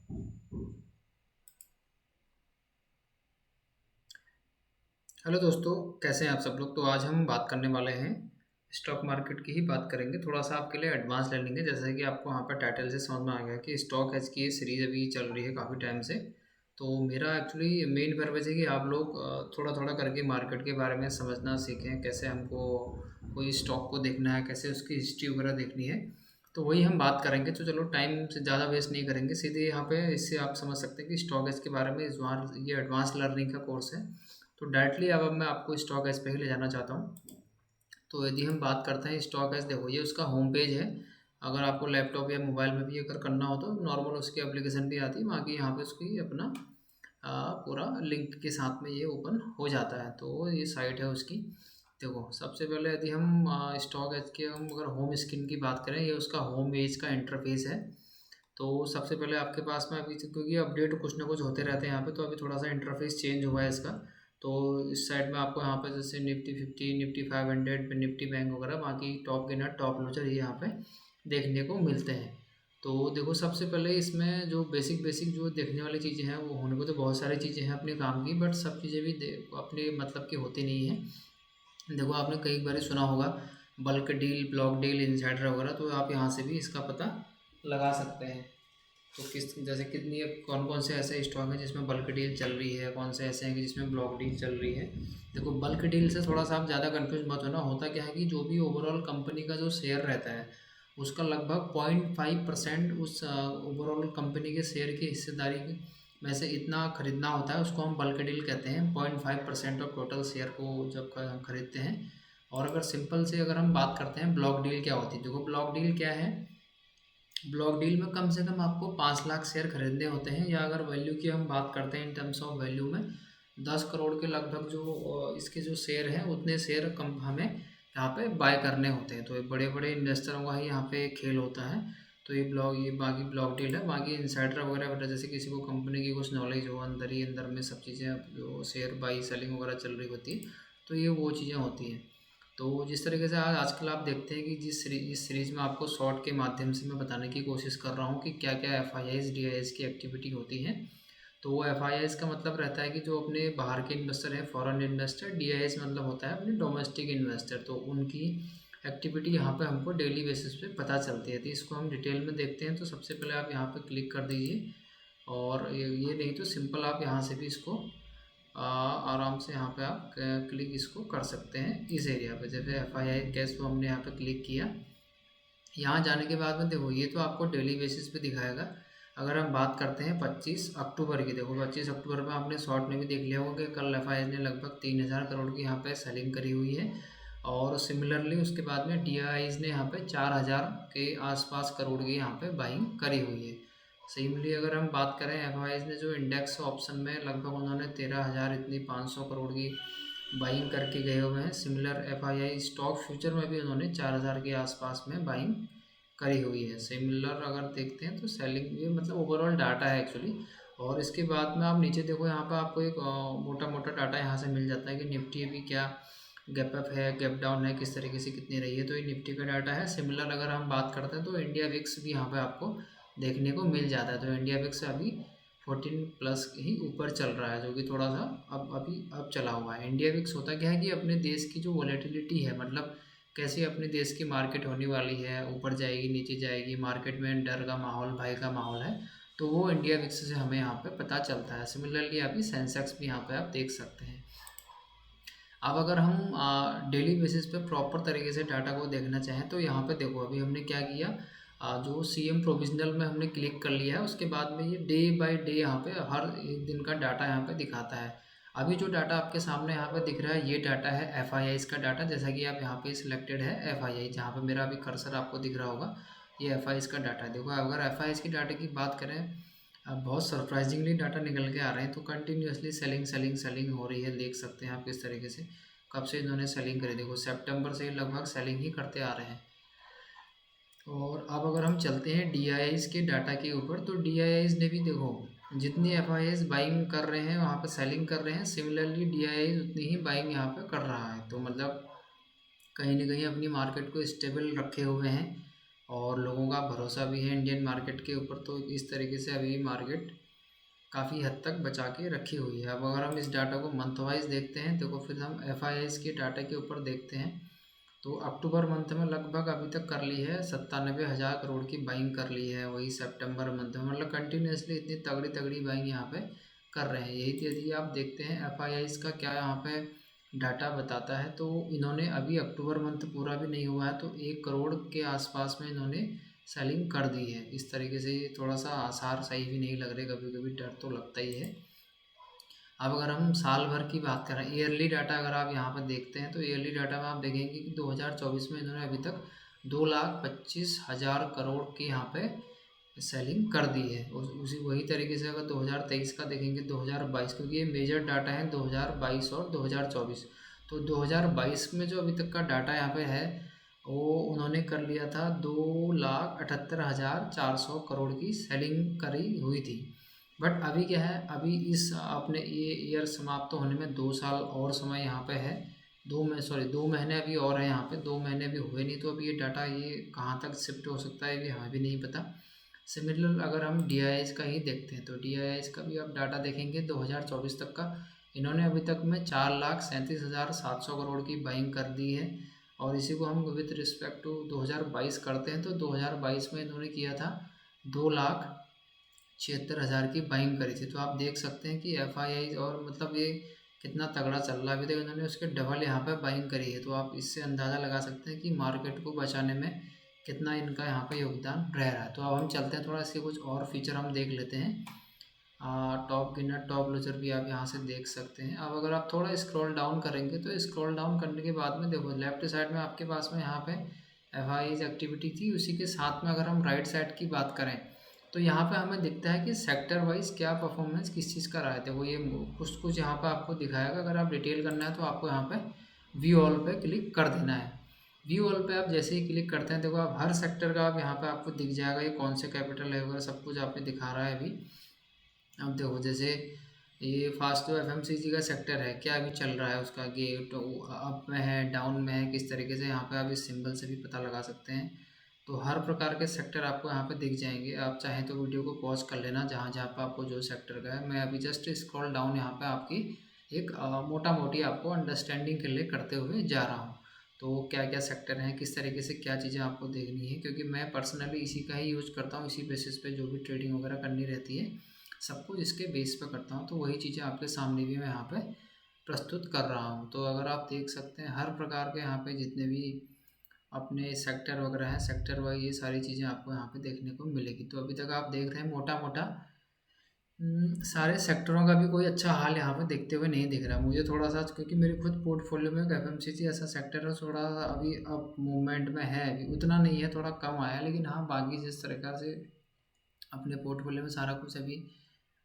Hello दोस्तों, कैसे हैं आप सब लोग। तो आज हम बात करने वाले हैं स्टॉक मार्केट की ही बात करेंगे। थोड़ा सा आपके लिए एडवांस ले लेंगे, जैसे कि आपको वहाँ पर टाइटल से समझ में आ गया कि स्टॉक एज की ये सीरीज़ अभी चल रही है काफ़ी टाइम से। तो मेरा एक्चुअली मेन पर्पज़ है कि आप लोग थोड़ा थोड़ा करके मार्केट के बारे में समझना सीखें, कैसे हमको कोई स्टॉक को देखना है, कैसे उसकी हिस्ट्री वगैरह देखनी है। तो वही हम बात करेंगे। तो चलो टाइम से ज़्यादा वेस्ट नहीं करेंगे, सीधे यहाँ पे इससे आप समझ सकते हैं कि स्टॉक एज के बारे में ये एडवांस लर्निंग का कोर्स है। तो डायरेक्टली अब मैं आपको स्टॉक एज पे ही ले जाना चाहता हूँ। तो यदि हम बात करते हैं स्टॉक एज, देखो ये उसका होम पेज है। अगर आपको लैपटॉप या मोबाइल में भी अगर करना हो तो नॉर्मल उसकी एप्लीकेशन भी आती है, बाकी यहाँ पे उसकी अपना पूरा लिंक के साथ में ये ओपन हो जाता है। तो ये साइट है उसकी। देखो सबसे पहले यदि हम स्टॉक एज के हम अगर होम स्क्रीन की बात करें, ये उसका होम पेज का इंटरफेस है। तो सबसे पहले आपके पास में अभी क्योंकि अपडेट कुछ ना कुछ होते रहते हैं यहाँ पे, तो अभी थोड़ा सा इंटरफेस चेंज हुआ है इसका। तो इस साइड में आपको यहाँ पे जैसे निफ्टी 50, निफ्टी 500, निफ्टी बैंक वगैरह, बाकी टॉप गेनर टॉप लूजर ये यहाँ पे देखने को मिलते हैं। तो देखो सबसे पहले इसमें जो बेसिक बेसिक जो देखने वाली चीज़ें हैं, वो होने को तो बहुत सारी चीज़ें हैं अपने काम की, बट सब चीज़ें भी अपने मतलब की होती नहीं है। देखो आपने कई बार सुना होगा bulk deal, block deal, insider वगैरह, तो आप यहाँ से भी इसका पता लगा सकते हैं। तो किस जैसे कितनी कौन कौन से ऐसे स्टॉक हैं जिसमें बल्क डील चल रही है, कौन से ऐसे हैं कि जिसमें ब्लॉक डील चल रही है। देखो बल्क डील से थोड़ा सा आप ज़्यादा कंफ्यूज मत होना। होता क्या है कि जो भी ओवरऑल कंपनी का जो शेयर रहता है, उसका लगभग 0.5% उस ओवरऑल कंपनी के शेयर की हिस्सेदारी में से इतना खरीदना होता है, उसको हम बल्क डील कहते हैं। 0.5% ऑफ टोटल शेयर को जब हम खरीदते हैं। और अगर सिंपल से अगर हम बात करते हैं ब्लॉक डील क्या होती है, देखो ब्लॉक डील क्या है। ब्लॉक डील में कम से कम आपको 5 लाख शेयर खरीदने होते हैं, या अगर वैल्यू की हम बात करते हैं इन टर्म्स ऑफ वैल्यू में, 10 करोड़ के लगभग जो इसके जो शेयर हैं, उतने शेयर कम हमें यहाँ पे बाय करने होते हैं। तो ये बड़े बड़े इन्वेस्टरों का ही यहाँ पे खेल होता है। तो ये बाकी ब्लॉक डील है। बाकी इनसाइडर वगैरह वगैरह, जैसे किसी को कंपनी की कुछ नॉलेज हो, अंदर ही अंदर में सब चीज़ें जो शेयर बाई सेलिंग वगैरह चल रही होती है, तो ये वो चीज़ें होती हैं। तो जिस तरीके से आज आजकल आप देखते हैं कि इस सीरीज़ में आपको शॉर्ट के माध्यम से मैं बताने की कोशिश कर रहा हूँ कि क्या क्या F I eyes D I S की एक्टिविटी होती है। तो वो एफ आई आईज का मतलब रहता है कि जो अपने बाहर के इन्वेस्टर हैं, foreign investor. D I S मतलब होता है अपने डोमेस्टिक इन्वेस्टर। तो उनकी एक्टिविटी यहाँ पे हमको डेली बेसिस पे पता चलती है। तो इसको हम डिटेल में देखते हैं। तो सबसे पहले आप यहाँ पे क्लिक कर दीजिए, और ये नहीं तो सिंपल आप यहाँ से भी इसको आराम से यहाँ पे आप क्लिक इसको कर सकते हैं इस एरिया पे। जैसे एफ आई आई कैश को हमने यहाँ पे क्लिक किया, यहाँ जाने के बाद में देखो ये तो आपको डेली बेसिस पे दिखाएगा। अगर हम बात करते हैं 25 अक्टूबर की, देखो 25 अक्टूबर में आपने शॉर्ट में भी देख लिया होगा कि कल एफ आई आई ने लगभग 3,000 करोड़ की यहाँ पे सेलिंग करी हुई है। और सिमिलरली उसके बाद में डी आई आईज ने यहाँ पे 4,000 के आसपास करोड़ की यहाँ पे बाइंग करी हुई है। सिमिलरली अगर हम बात करें एफ आई आईज ने जो इंडेक्स ऑप्शन में लगभग उन्होंने 13,000 इतनी 500 करोड़ की बाइंग करके गए हुए हैं। Similar F I I stock future में भी उन्होंने 4,000 के आसपास में बाइंग करी हुई है। सिमिलर अगर देखते हैं तो सेलिंग, ये मतलब ओवरऑल डाटा है एक्चुअली। और इसके बाद में आप नीचे देखो, यहाँ पे आपको एक मोटा मोटा डाटा यहाँ से मिल जाता है कि निफ्टी अभी क्या गैप अप है, गैप डाउन है, किस तरीके से कितनी रही है। तो ये निफ्टी का डाटा है। सिमिलर अगर हम बात करते हैं तो इंडिया विक्स भी यहाँ पे आपको देखने को मिल जाता है। तो इंडिया विक्स अभी 14+ ही ऊपर चल रहा है, जो कि थोड़ा सा अब चला हुआ है। इंडिया विक्स होता क्या है कि अपने देश की जो वॉलेटिलिटी है, मतलब कैसे अपने देश की मार्केट होने वाली है, ऊपर जाएगी नीचे जाएगी, मार्केट में डर का माहौल, भय का माहौल है, तो वो इंडिया विक्स से हमें यहाँ पे पता चलता है। सिमिलरली अभी सेंसेक्स भी यहाँ पे आप देख सकते हैं। अब अगर हम डेली बेसिस पे प्रॉपर तरीके से डाटा को देखना चाहें तो यहाँ पे देखो अभी हमने क्या किया, जो सी एम प्रोविजनल में हमने क्लिक कर लिया है, उसके बाद में ये डे बाय डे यहाँ पे हर एक दिन का डाटा यहाँ पे दिखाता है। अभी जो डाटा आपके सामने यहाँ पे दिख रहा है, ये डाटा है एफ आई आईज का डाटा। जैसा कि आप यहाँ पे सिलेक्टेड है एफ आई आई, जहाँ पे मेरा अभी कर्सर आपको दिख रहा होगा, ये एफ आई आईज का डाटा है। देखो अगर एफ आई आईज की डाटा की बात करें, अब बहुत सरप्राइजिंगली डाटा निकल के आ रहे हैं। तो कंटिन्यूसली सेलिंग सेलिंग सेलिंग हो रही है, देख सकते हैं आप किस तरीके से। कब से इन्होंने सेलिंग करी, देखो सितंबर से लगभग सेलिंग ही करते आ रहे हैं। और अब अगर हम चलते हैं डी आई आईज के डाटा के ऊपर, तो डी आई आईज ने भी देखो जितनी एफ आई आईज बाइंग कर रहे हैं वहाँ पे सेलिंग कर रहे हैं, सिमिलरली डी आई आईज उतनी ही बाइंग यहाँ पे कर रहा है। तो मतलब कहीं ना कहीं अपनी मार्केट को स्टेबल रखे हुए हैं। और लोगों का भरोसा भी है इंडियन मार्केट के ऊपर। तो इस तरीके से अभी मार्केट काफ़ी हद तक बचा के रखी हुई है। अब अगर हम इस डाटा को मंथ वाइज देखते हैं, देखो फिर हम FIIs के डाटा के ऊपर देखते हैं। तो अक्टूबर मंथ में लगभग अभी तक कर ली है 97,000 करोड़ की बाइंग कर ली है। वही सितंबर मंथ में मतलब कंटिन्यूसली इतनी तगड़ी तगड़ी बाइंग यहाँ पे कर रहे हैं। यही यदि आप देखते हैं FIIs का क्या यहाँ पे डाटा बताता है, तो इन्होंने अभी अक्टूबर मंथ पूरा भी नहीं हुआ है तो 1 करोड़ के आसपास में इन्होंने सेलिंग कर दी है। इस तरीके से थोड़ा सा आसार सही भी नहीं लग रहे, कभी कभी डर तो लगता ही है। अब अगर हम साल भर की बात करें, ईयरली डाटा अगर आप यहाँ पर देखते हैं, तो ईयरली डाटा में आप देखेंगे कि 2024 में इन्होंने अभी तक 2,25,000 करोड़ की यहाँ पे सेलिंग कर दी है। उसी वही तरीके से अगर 2023 का देखेंगे, 2022, क्योंकि ये मेजर डाटा है 2022 और 2024। तो 2022 में जो अभी तक का डाटा यहाँ पे है, वो उन्होंने कर लिया था 2,78,400 करोड़ की सेलिंग करी हुई थी। बट अभी क्या है, अभी इस अपने ये ईयर समाप्त होने में 2 साल और समय यहाँ पे है। 2 महीने अभी और है यहाँ पे, 2 महीने अभी हुए नहीं। तो अभी ये डाटा ये कहाँ तक शिफ्ट हो सकता है ये हमें भी नहीं पता। सिमिलर अगर हम DIIs का ही देखते हैं, तो DIIs का भी आप डाटा देखेंगे 2024 तक का, इन्होंने अभी तक में 4,37,700 करोड़ की बाइंग कर दी है। और इसी को हम विद रिस्पेक्ट टू 2022 करते हैं, तो 2022 में इन्होंने किया था 2,76,000 की बाइंग करी थी। तो आप देख सकते हैं कि FII और मतलब ये कितना तगड़ा चल रहा है। अभी तक इन्होंने उसके डबल यहाँ पे बाइंग करी है। तो आप इससे अंदाज़ा लगा सकते हैं कि मार्केट को बचाने में कितना इनका यहाँ पे योगदान रह रहा है। तो अब हम चलते हैं, थोड़ा इसके कुछ और फीचर हम देख लेते हैं। टॉप गेनर टॉप लूजर भी आप यहाँ से देख सकते हैं। अब अगर आप थोड़ा स्क्रॉल डाउन करेंगे, तो स्क्रॉल डाउन करने के बाद में देखो लेफ्ट साइड में आपके पास में यहाँ पे FIIs एक्टिविटी थी। उसी के साथ में अगर हम राइट साइड की बात करें, तो यहाँ पे हमें दिखता है कि सेक्टर वाइज क्या परफॉर्मेंस किस चीज़ का रहा है। देखो ये कुछ कुछ यहाँ पे आपको दिखाएगा। अगर आप डिटेल करना है तो आपको यहाँ पे व्यू ऑल पे क्लिक कर देना है। व्यू ऑल पे आप जैसे ही क्लिक करते हैं, देखो आप हर सेक्टर का आप यहाँ पे आपको दिख जाएगा, ये कौन से कैपिटल है वगैरह सब कुछ आप पे दिखा रहा है अभी। अब देखो जैसे ये फास्ट जो FMCG का सेक्टर है, क्या अभी चल रहा है उसका, गेट अप में है डाउन में है, किस तरीके से यहाँ पे आप इस सिंबल से भी पता लगा सकते हैं। तो हर प्रकार के सेक्टर आपको यहाँ पे दिख जाएंगे। आप चाहें तो वीडियो को पॉज कर लेना जहाँ जहाँ पे आपको जो सेक्टर का है। मैं अभी जस्ट स्क्रॉल डाउन यहाँ पे आपकी एक मोटा मोटी आपको अंडरस्टैंडिंग के लिए करते हुए जा रहा हूँ। तो क्या क्या सेक्टर हैं, किस तरीके से क्या चीज़ें आपको देखनी है, क्योंकि मैं पर्सनली इसी का ही यूज़ करता हूँ। इसी बेसिस पे जो भी ट्रेडिंग वगैरह करनी रहती है सब कुछ इसके बेस पे करता हूँ। तो वही चीज़ें आपके सामने भी मैं यहाँ पे प्रस्तुत कर रहा हूँ। तो अगर आप देख सकते हैं हर प्रकार के यहाँ पे जितने भी अपने सेक्टर वगैरह हैं, सेक्टर वाइज ये सारी चीज़ें आपको यहाँ पे देखने को मिलेगी। तो अभी तक आप देख रहे हैं मोटा मोटा सारे सेक्टरों का भी कोई अच्छा हाल यहाँ पे देखते हुए नहीं दिख रहा मुझे। थोड़ा सा क्योंकि मेरे खुद पोर्टफोलियो में FMCG ऐसा सेक्टर है, थोड़ा सा अभी अब मूवमेंट में है, अभी उतना नहीं है, थोड़ा कम आया। लेकिन हाँ बाकी जिस तरीक़ा से अपने पोर्टफोलियो में सारा कुछ अभी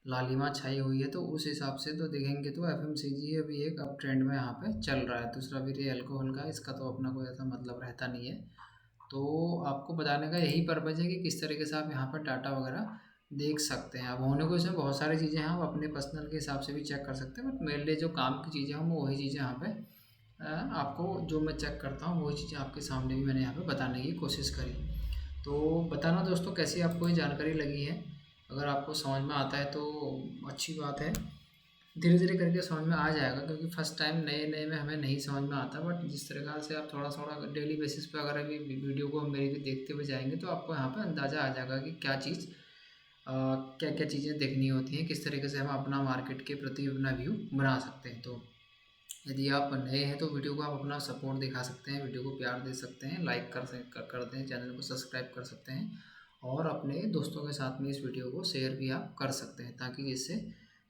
लालिमा छाई हुई है, तो उस हिसाब से तो देखेंगे तो FMCG अभी एक अप ट्रेंड में यहाँ पे चल रहा है। दूसरा भी रे अल्कोहल का, इसका तो अपना कोई ऐसा मतलब रहता नहीं है। तो आपको बताने का यही पर्पज़ है कि किस तरीके से आप यहाँ पर डाटा वगैरह देख सकते हैं। अब होने को इसमें बहुत सारी चीज़ें हैं, आप अपने पर्सनल के हिसाब से भी चेक कर सकते हैं। बट मेरे लिए जो काम की चीज़ें हैं वो वही चीज़ें यहाँ पे आपको जो मैं चेक करता हूँ वही चीज़ें आपके सामने भी मैंने यहाँ पे बताने की कोशिश करी। तो बताना दोस्तों कैसी आपको ये जानकारी लगी है। अगर आपको समझ में आता है तो अच्छी बात है, धीरे धीरे करके समझ में आ जाएगा। क्योंकि फर्स्ट टाइम नए नए में हमें नहीं समझ में आता। बट जिस तरह से आप थोड़ा थोड़ा डेली बेसिस पे अगर अभी वीडियो को मेरी भी देखते हुए जाएंगे, तो आपको यहाँ पे अंदाज़ा आ जाएगा कि क्या चीज़ क्या क्या चीज़ें देखनी होती हैं, किस तरीके से हम अपना मार्केट के प्रति अपना व्यू बना सकते हैं। तो यदि आप नए हैं तो वीडियो को आप अपना सपोर्ट दिखा सकते हैं, वीडियो को प्यार दे सकते हैं, लाइक कर दें, चैनल को सब्सक्राइब कर सकते हैं। और अपने दोस्तों के साथ में इस वीडियो को शेयर भी आप कर सकते हैं, ताकि जिससे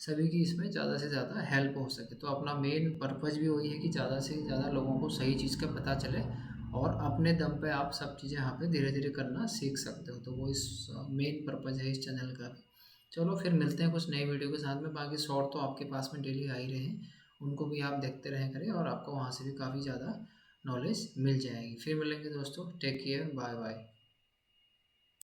सभी की इसमें ज़्यादा से ज़्यादा हेल्प हो सके। तो अपना मेन पर्पज़ भी वही है कि ज़्यादा से ज़्यादा लोगों को सही चीज़ का पता चले, और अपने दम पे आप सब चीज़ें यहाँ पे धीरे धीरे करना सीख सकते हो। तो वो इस मेन पर्पज़ है इस चैनल का भी। चलो फिर मिलते हैं कुछ नई वीडियो के साथ में। बाकी शॉर्ट तो आपके पास में डेली आ ही रहे हैं, उनको भी आप देखते रहें करें, और आपको वहाँ से भी काफ़ी ज़्यादा नॉलेज मिल जाएगी। फिर मिलेंगे दोस्तों, टेक केयर, बाय बाय।